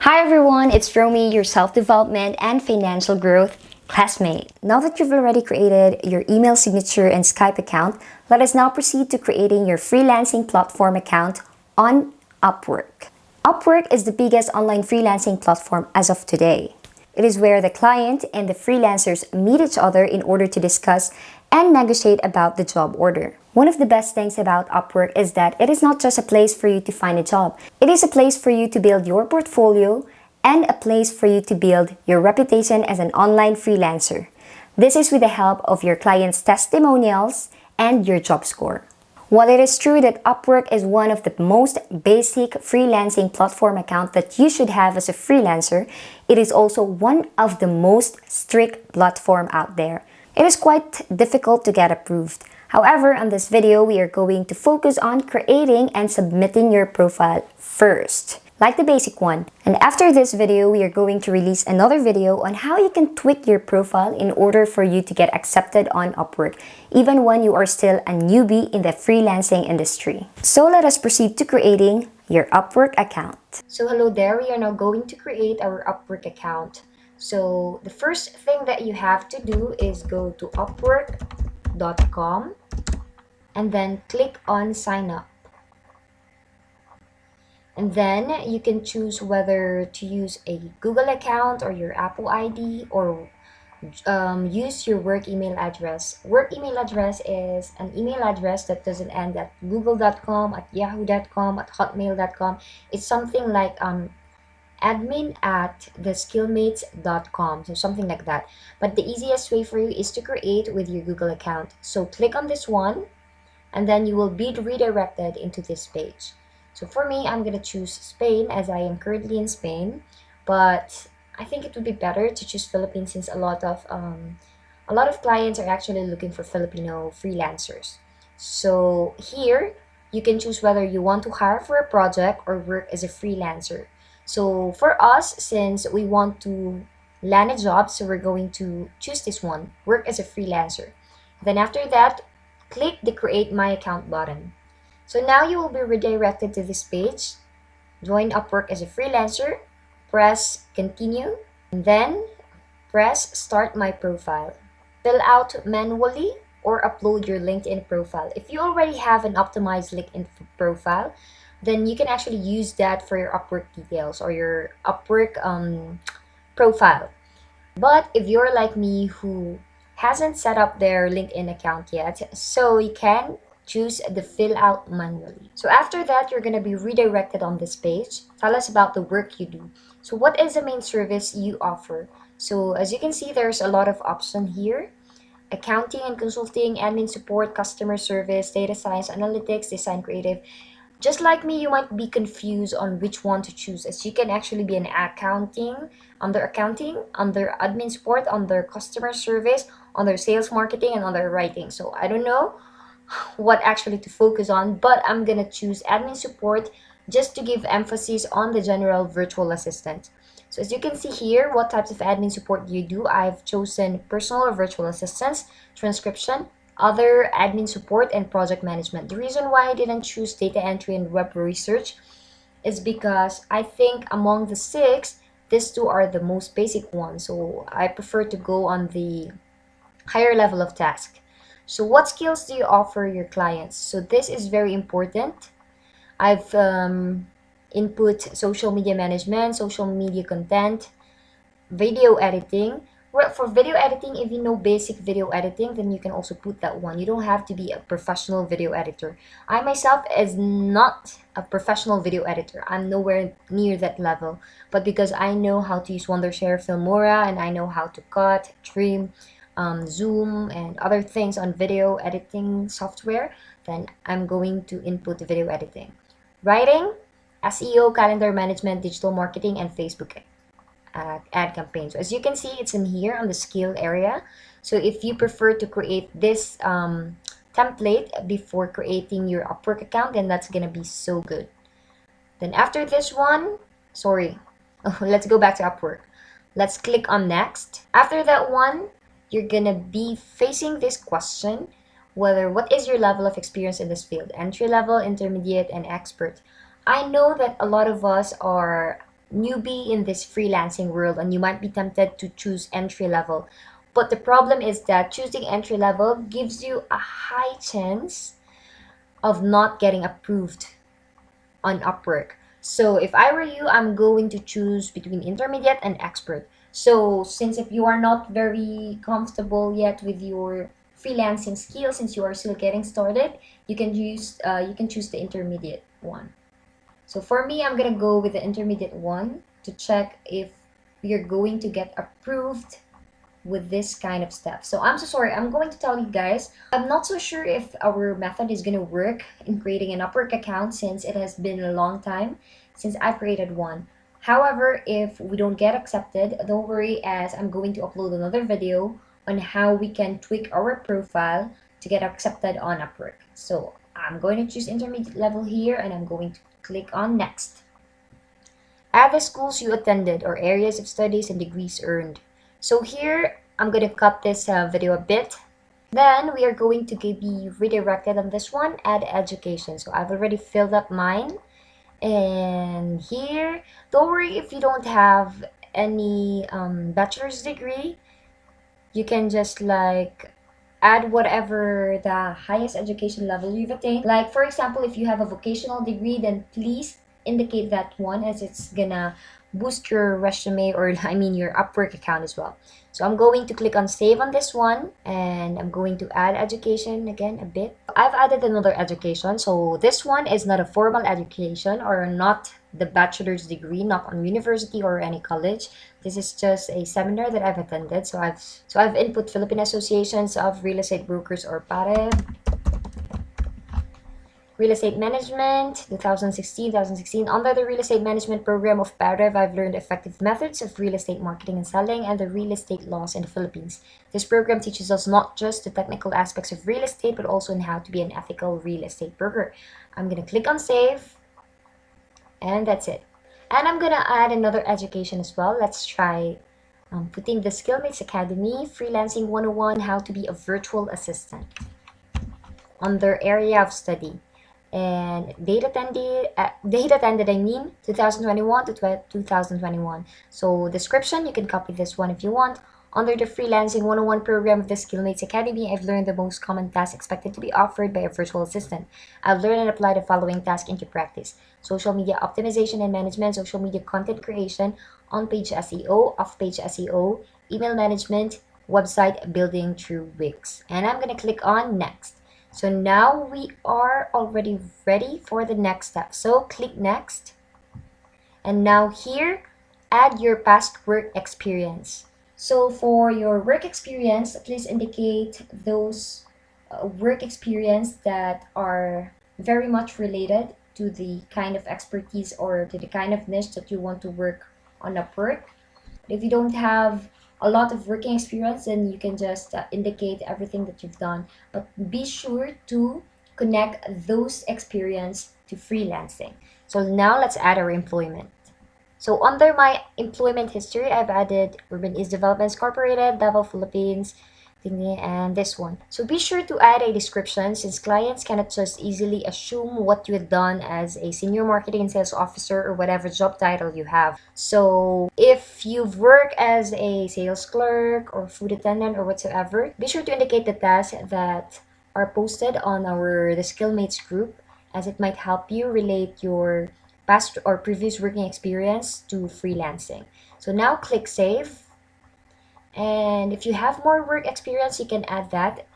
Hi everyone, it's Romy, your self-development and financial growth classmate. Now that you've already created your email signature and Skype account, let us now proceed to creating your freelancing platform account on Upwork. Upwork is the biggest online freelancing platform as of today. It is where the client and the freelancers meet each other in order to discuss and negotiate about the job order. One of the best things about Upwork is that it is not just a place for you to find a job. It is a place for you to build your portfolio and a place for you to build your reputation as an online freelancer. This is with the help of your client's testimonials and your job score. While it is true that Upwork is one of the most basic freelancing platform account that you should have as a freelancer, it is also one of the most strict platform out there. It is quite difficult to get approved. However, on this video, we are going to focus on creating and submitting your profile first, like the basic one. And after this video, we are going to release another video on how you can tweak your profile in order for you to get accepted on Upwork, even when you are still a newbie in the freelancing industry. So let us proceed to creating your Upwork account. So hello there, we are now going to create our Upwork account. So the first thing that you have to do is go to upwork.com and then click on sign up. And then you can choose whether to use a Google account or your Apple ID or use your work email address. Work email address is an email address that doesn't end at google.com, at yahoo.com, at hotmail.com. It's something like admin at theskillmates.com, so something like that. But the easiest way for you is to create with your Google account. So click on this one and then you will be redirected into this page. So for me, I'm gonna choose Spain as I am currently in Spain, but I think it would be better to choose Philippines since a lot of clients are actually looking for Filipino freelancers. So here you can choose whether you want to hire for a project or work as a freelancer. So for us, since we want to land a job, so we're going to choose this one, work as a freelancer. Then after that, click the create my account button. So now you will be redirected to this page. Join Upwork as a freelancer, press continue, and then press start my profile. Fill out manually or upload your LinkedIn profile. If you already have an optimized LinkedIn profile, then you can actually use that for your Upwork details or your Upwork profile. But if you're like me who hasn't set up their LinkedIn account yet, so you can choose the fill out manually. So after that, you're going to be redirected on this page. Tell us about the work you do. So what is the main service you offer? So as you can see, there's a lot of option here. Accounting and consulting, admin support, customer service, data science, analytics, design creative. Just like me, you might be confused on which one to choose, as you can actually be an accounting, under admin support, under customer service, under sales marketing, and under writing. So I don't know what actually to focus on, but I'm gonna choose admin support just to give emphasis on the general virtual assistant. So as you can see here, what types of admin support do you do? I've chosen personal or virtual assistants, transcription, other admin support, and project management. The reason why I didn't choose data entry and web research is because I think among the six, these two are the most basic ones. So I prefer to go on the higher level of task. So what skills do you offer your clients? So this is very important. I've input social media management, social media content, video editing. Well, for video editing, if you know basic video editing, then you can also put that one. You don't have to be a professional video editor. I myself is not a professional video editor. I'm nowhere near that level. But because I know how to use Wondershare, Filmora, and I know how to cut, trim, Zoom, and other things on video editing software, then I'm going to input the video editing. Writing, SEO, calendar management, digital marketing, and Facebook ad campaigns. So as you can see, it's in here on the skill area. So if you prefer to create this template before creating your Upwork account, then that's gonna be so good. Then after this one, let's go back to Upwork. Let's click on next. After that one, you're gonna be facing this question, what is your level of experience in this field? Entry level, intermediate, and expert. I know that a lot of us are newbie in this freelancing world and you might be tempted to choose entry level. But the problem is that choosing entry level gives you a high chance of not getting approved on Upwork. So if I were you, I'm going to choose between intermediate and expert. So since if you are not very comfortable yet with your freelancing skills, since you are still getting started, you can choose the intermediate one. So for me, I'm gonna go with the intermediate one to check if you're going to get approved with this kind of stuff. So I'm so sorry, I'm going to tell you guys, I'm not so sure if our method is going to work in creating an Upwork account since it has been a long time since I created one. However, if we don't get accepted, don't worry, as I'm going to upload another video on how we can tweak our profile to get accepted on Upwork. So I'm going to choose intermediate level here and I'm going to click on next. Add the schools you attended or areas of studies and degrees earned. So here, I'm going to cut this video a bit. Then we are going to be redirected on this one, add education. So I've already filled up mine. And here, don't worry if you don't have any bachelor's degree. You can just like add whatever the highest education level you've attained. Like for example, if you have a vocational degree, then please indicate that one as it's gonna boost your resume or I mean your Upwork account as well. So I'm going to click on save on this one and I'm going to add education again a bit. I've added another education. So this one is not a formal education or not the bachelor's degree, not on university or any college. This is just a seminar that I've attended. So I've input Philippine Associations of Real Estate Brokers or PARE, Real Estate Management 2016. Under the Real Estate Management program of PAREV, I've learned effective methods of real estate marketing and selling and the real estate laws in the Philippines. This program teaches us not just the technical aspects of real estate, but also on how to be an ethical real estate broker. I'm going to click on save, and that's it. And I'm going to add another education as well. Let's try putting the Skillmates Academy, Freelancing 101, How to be a Virtual Assistant on their area of study. And date attended, I mean, 2021 to 2021. So description, you can copy this one if you want. Under the Freelancing 101 program of the Skillmates Academy, I've learned the most common tasks expected to be offered by a virtual assistant. I've learned and applied the following tasks into practice: social media optimization and management, social media content creation, on-page SEO, off-page SEO, email management, website building through Wix. And I'm going to click on next. So now we are already ready for the next step. So click next. And now here, add your past work experience. So for your work experience, please indicate those work experience that are very much related to the kind of expertise or to the kind of niche that you want to work on Upwork. If you don't have a lot of working experience, then you can just indicate everything that you've done. But be sure to connect those experience to freelancing. So now let's add our employment. So under my employment history, I've added Urban East Developments Incorporated, Davao, Philippines, thingy, and this one. So be sure to add a description since clients cannot just easily assume what you had done as a senior marketing and sales officer or whatever job title you have. So if you've worked as a sales clerk or food attendant or whatsoever, be sure to indicate the tasks that are posted on the Skillmates group, as it might help you relate your past or previous working experience to freelancing. So now click save. And if you have more work experience, you can add that.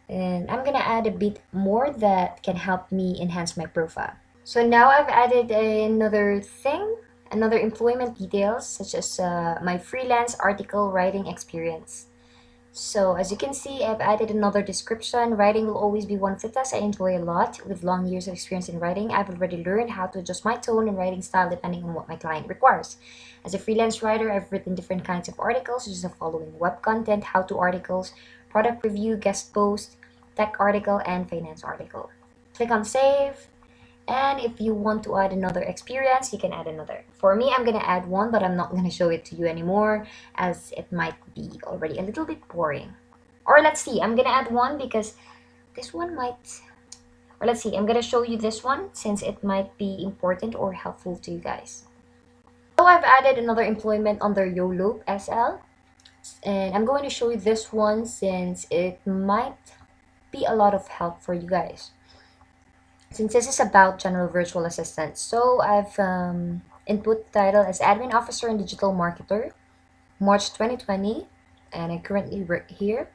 And I'm gonna add a bit more that can help me enhance my profile. So now I've added another thing, another employment details, such as my freelance article writing experience. So as you can see, I've added another description. Writing will always be one of the tasks I enjoy a lot. With long years of experience in writing, I've already learned how to adjust my tone and writing style depending on what my client requires. As a freelance writer, I've written different kinds of articles, such as the following: web content, how-to articles, product review, guest post, tech article, and finance article. Click on save. And if you want to add another experience, you can add another. For me, I'm going to add one, but I'm not going to show it to you anymore as it might be already a little bit boring. Or let's see, I'm going to add one because this one might... Or let's see, I'm going to show you this one since it might be important or helpful to you guys. So I've added another employment under YOLO SL, and I'm going to show you this one since it might be a lot of help for you guys. Since this is about general virtual assistant, so I've input title as admin officer and digital marketer, March 2020, and I currently work here.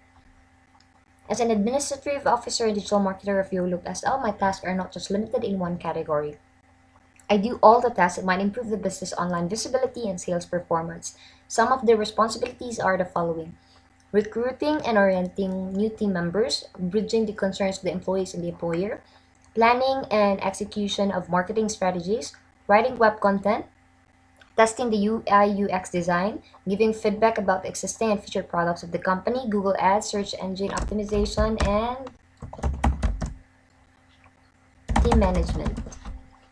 As an administrative officer and digital marketer of YOLO SL, my tasks are not just limited in one category. I do all the tasks that might improve the business online visibility and sales performance. Some of the responsibilities are the following: recruiting and orienting new team members, bridging the concerns of the employees and the employer, planning and execution of marketing strategies, writing web content, testing the UI UX design, giving feedback about the existing and future products of the company, Google Ads, search engine optimization, and team management.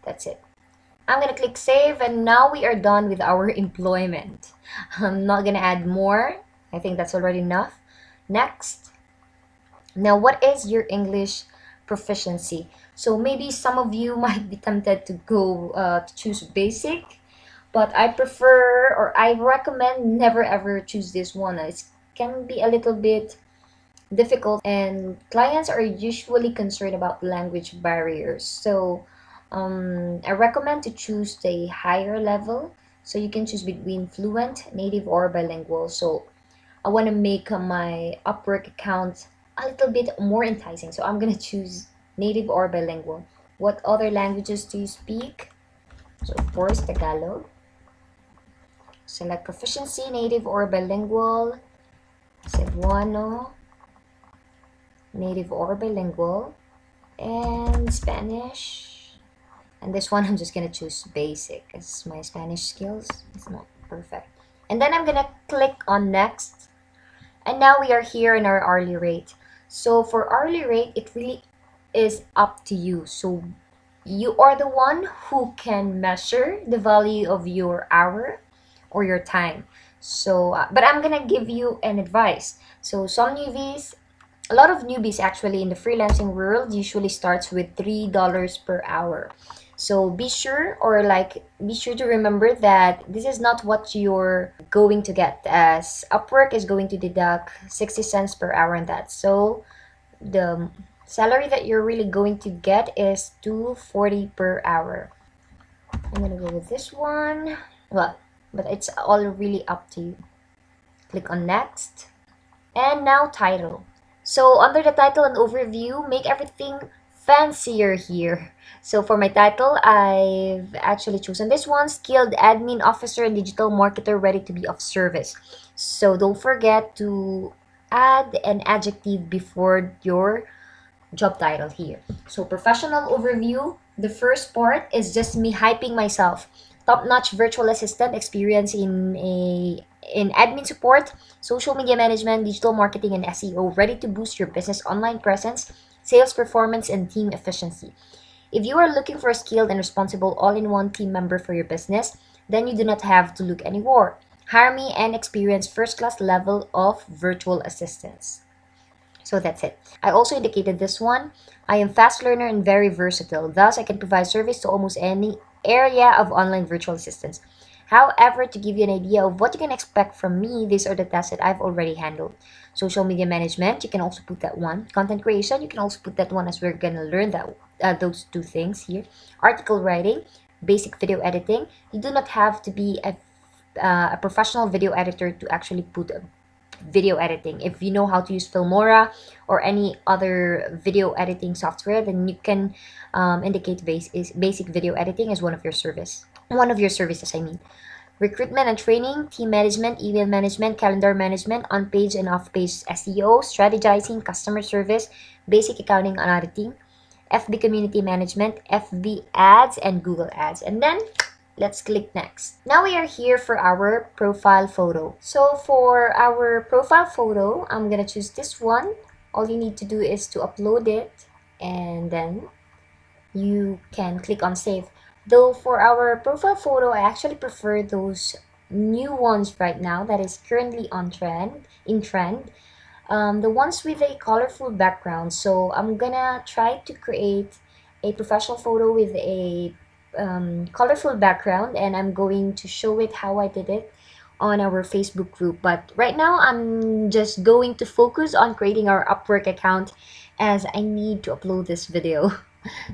That's it. I'm gonna click save, and now we are done with our employment. I'm not gonna add more. I think that's already enough. Next. Now, what is your English proficiency? So maybe some of you might be tempted to go to choose basic, but I prefer, or I recommend, never ever choose this one. It can be a little bit difficult, and clients are usually concerned about language barriers. So I recommend to choose the higher level, so you can choose between fluent, native, or bilingual. So I want to make my Upwork account a little bit more enticing, so I'm gonna choose native or bilingual. What other languages do you speak? So of course Tagalog. Select proficiency, native or bilingual. Cebuano, native or bilingual. And Spanish. And this one I'm just gonna choose basic, as my Spanish skills is not perfect. And then I'm gonna click on next. And now we are here in our hourly rate. So for hourly rate, it really is up to you. So you are the one who can measure the value of your hour or your time. So, but I'm gonna give you an advice. So some newbies, a lot of newbies actually in the freelancing world usually starts with $3 per hour. So be sure, or like be sure to remember that this is not what you're going to get, as Upwork is going to deduct 60 cents per hour on that. So the salary that you're really going to get is $2.40 per hour. I'm gonna go with this one. Well, but it's all really up to you. Click on next. And now title. So under the title and overview, make everything fancier here. So for my title, I've actually chosen this one: skilled admin officer and digital marketer ready to be of service. So don't forget to add an adjective before your job title here. So professional overview, the first part is just me hyping myself. Top-notch virtual assistant experience in admin support, social media management, digital marketing, and SEO, ready to boost your business online presence, sales performance, and team efficiency. If you are looking for a skilled and responsible all-in-one team member for your business, then you do not have to look anymore. Hire me and experience first-class level of virtual assistance. So that's it. I also indicated this one. I am fast learner and very versatile. Thus, I can provide service to almost any area of online virtual assistance. However, to give you an idea of what you can expect from me, these are the tasks that I've already handled. Social media management, you can also put that one. Content creation, you can also put that one, as we're gonna learn that those two things here. Article writing, basic video editing. You do not have to be a professional video editor to actually put video editing. If you know how to use Filmora or any other video editing software, then you can indicate basic video editing as one of your services, I mean. Recruitment and training, team management, email management, calendar management, on-page and off-page SEO, strategizing, customer service, basic accounting and auditing, FB community management, FB ads, and Google ads. And then let's click next. Now we are here for our profile photo. So for our profile photo, I'm gonna choose this one. All you need to do is to upload it, and then you can click on save. Though for our profile photo, I actually prefer those new ones right now that is currently in trend. The ones with a colorful background. So I'm gonna try to create a professional photo with a colorful background, and I'm going to show it how I did it on our Facebook group. But right now, I'm just going to focus on creating our Upwork account as I need to upload this video.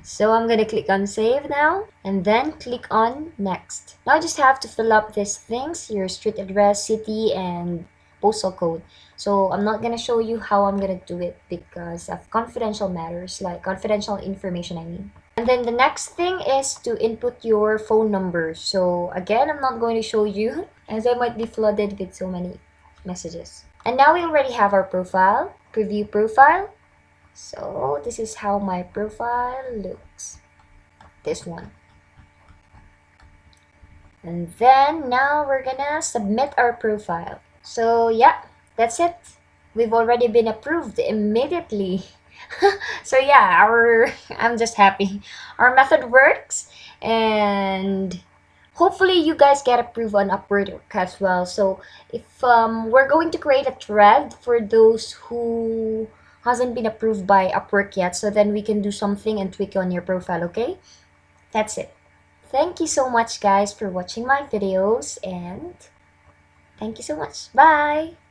So I'm gonna click on save now and then click on next. Now I just have to fill up these things, your street address, city, and postal code. So I'm not gonna show you how I'm gonna do it because of confidential matters, like confidential information I mean. And then the next thing is to input your phone number. So again, I'm not going to show you as I might be flooded with so many messages. And now we already have our profile, preview profile. So this is how my profile looks. This one. And then now we're gonna submit our profile. So yeah, that's it. We've already been approved immediately. So yeah, I'm just happy. Our method works, and hopefully you guys get approved on Upwork as well. So if we're going to create a thread for those who hasn't been approved by Upwork yet, so then we can do something and tweak on your profile, okay? That's it. Thank you so much guys for watching my videos, and thank you so much. Bye!